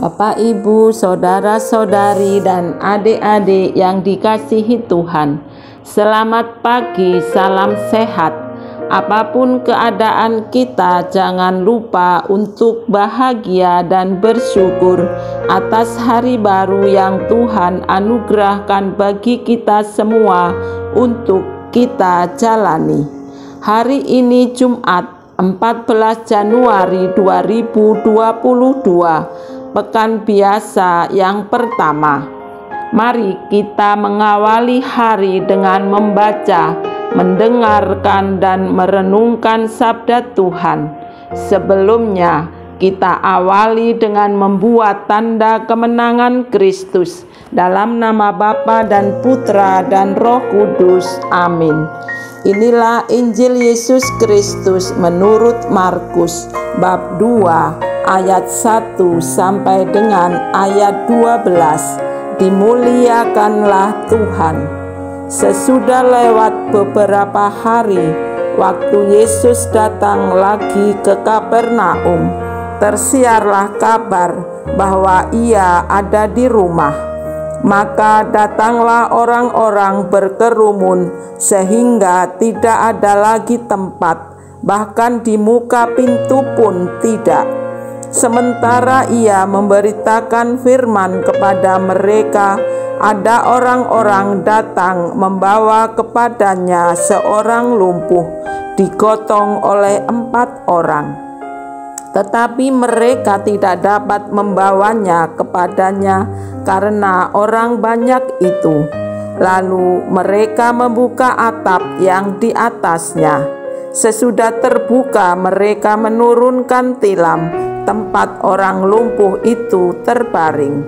Bapak, Ibu, saudara-saudari, dan adik-adik yang dikasihi Tuhan, selamat pagi, salam sehat. Apapun keadaan kita, jangan lupa untuk bahagia dan bersyukur atas hari baru yang Tuhan anugerahkan bagi kita semua untuk kita jalani. Hari ini Jumat 14 Januari 2022, pekan biasa yang pertama. Mari kita mengawali hari dengan membaca, mendengarkan, dan merenungkan sabda Tuhan. Sebelumnya, kita awali dengan membuat tanda kemenangan Kristus. Dalam nama Bapa dan Putra dan Roh Kudus. Amin. Inilah Injil Yesus Kristus menurut Markus bab 2 ayat 1 sampai dengan ayat 12. Dimuliakanlah Tuhan. Sesudah lewat beberapa hari, waktu Yesus datang lagi ke Kapernaum, tersiarlah kabar bahwa Ia ada di rumah. Maka datanglah orang-orang berkerumun sehingga tidak ada lagi tempat, bahkan di muka pintu pun tidak. Sementara Ia memberitakan firman kepada mereka, ada orang-orang datang membawa kepadanya seorang lumpuh, digotong oleh 4 orang. Tetapi mereka tidak dapat membawanya kepadanya karena orang banyak itu. Lalu mereka membuka atap yang di atasnya. Sesudah terbuka, mereka menurunkan tilam tempat orang lumpuh itu terbaring.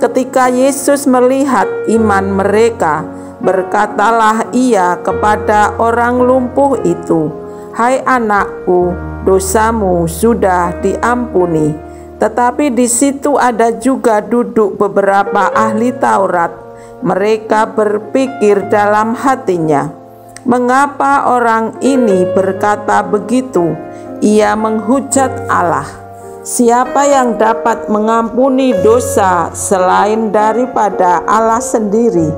Ketika Yesus melihat iman mereka, berkatalah Ia kepada orang lumpuh itu, "Hai anakku, dosamu sudah diampuni." Tetapi di situ ada juga duduk beberapa ahli Taurat. Mereka berpikir dalam hatinya, "Mengapa orang ini berkata begitu? Ia menghujat Allah. Siapa yang dapat mengampuni dosa selain daripada Allah sendiri?"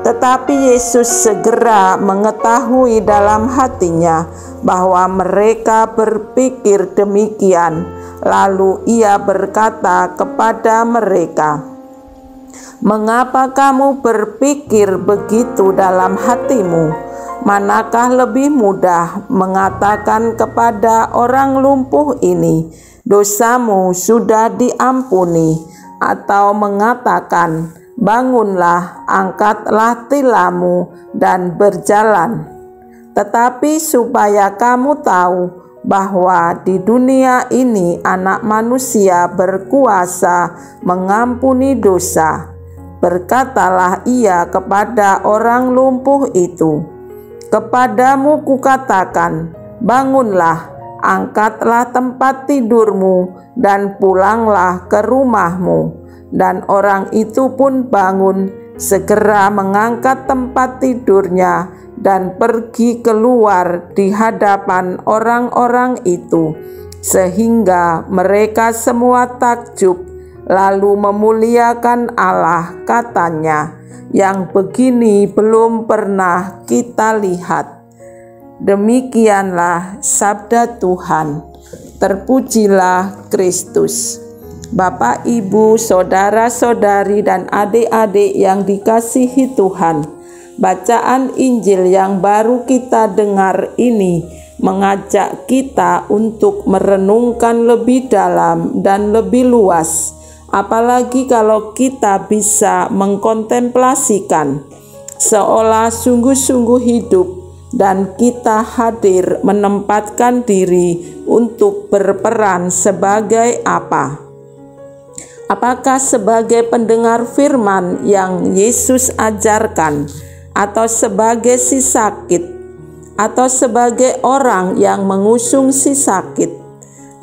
Tetapi Yesus segera mengetahui dalam hatinya bahwa mereka berpikir demikian. Lalu Ia berkata kepada mereka, "Mengapa kamu berpikir begitu dalam hatimu? Manakah lebih mudah mengatakan kepada orang lumpuh ini, 'Dosamu sudah diampuni,' atau mengatakan, 'Bangunlah, angkatlah tilammu dan berjalan'? Tetapi supaya kamu tahu bahwa di dunia ini Anak Manusia berkuasa mengampuni dosa, berkatalah Ia kepada orang lumpuh itu, 'Kepadamu kukatakan, bangunlah, angkatlah tempat tidurmu dan pulanglah ke rumahmu.' Dan orang itu pun bangun, segera mengangkat tempat tidurnya dan pergi keluar di hadapan orang-orang itu, sehingga mereka semua takjub, lalu memuliakan Allah, katanya, 'Yang begini belum pernah kita lihat.'" Demikianlah sabda Tuhan. Terpujilah Kristus. Bapak, Ibu, saudara-saudari, dan adik-adik yang dikasihi Tuhan, bacaan Injil yang baru kita dengar ini mengajak kita untuk merenungkan lebih dalam dan lebih luas, apalagi kalau kita bisa mengkontemplasikan seolah sungguh-sungguh hidup dan kita hadir menempatkan diri untuk berperan sebagai apa? Apakah sebagai pendengar firman yang Yesus ajarkan, atau sebagai si sakit, atau sebagai orang yang mengusung si sakit,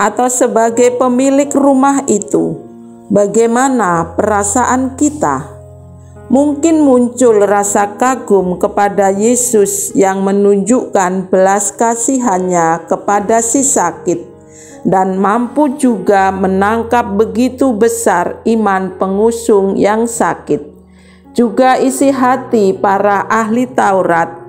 atau sebagai pemilik rumah itu? Bagaimana perasaan kita? Mungkin muncul rasa kagum kepada Yesus yang menunjukkan belas kasihannya kepada si sakit, dan mampu juga menangkap begitu besar iman pengusung yang sakit. Juga isi hati para ahli Taurat,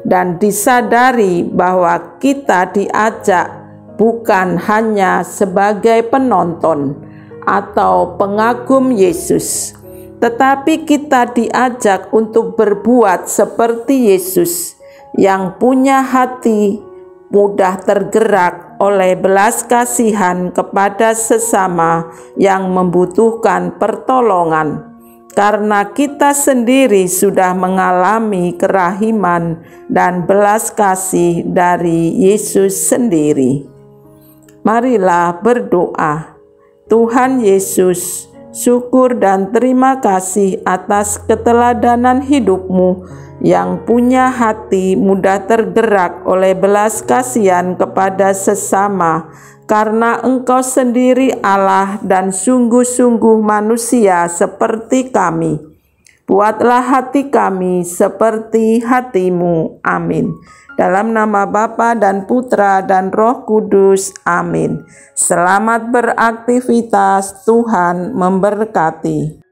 dan disadari bahwa kita diajak bukan hanya sebagai penonton atau pengagum Yesus, tetapi kita diajak untuk berbuat seperti Yesus yang punya hati mudah tergerak oleh belas kasihan kepada sesama yang membutuhkan pertolongan, karena kita sendiri sudah mengalami kerahiman dan belas kasih dari Yesus sendiri. Marilah berdoa. Tuhan Yesus, syukur dan terima kasih atas keteladanan hidupmu yang punya hati mudah tergerak oleh belas kasihan kepada sesama, karena Engkau sendiri Allah dan sungguh-sungguh manusia seperti kami. Buatlah hati kami seperti hati-Mu. Amin. Dalam nama Bapa dan Putra dan Roh Kudus. Amin. Selamat beraktivitas. Tuhan memberkati.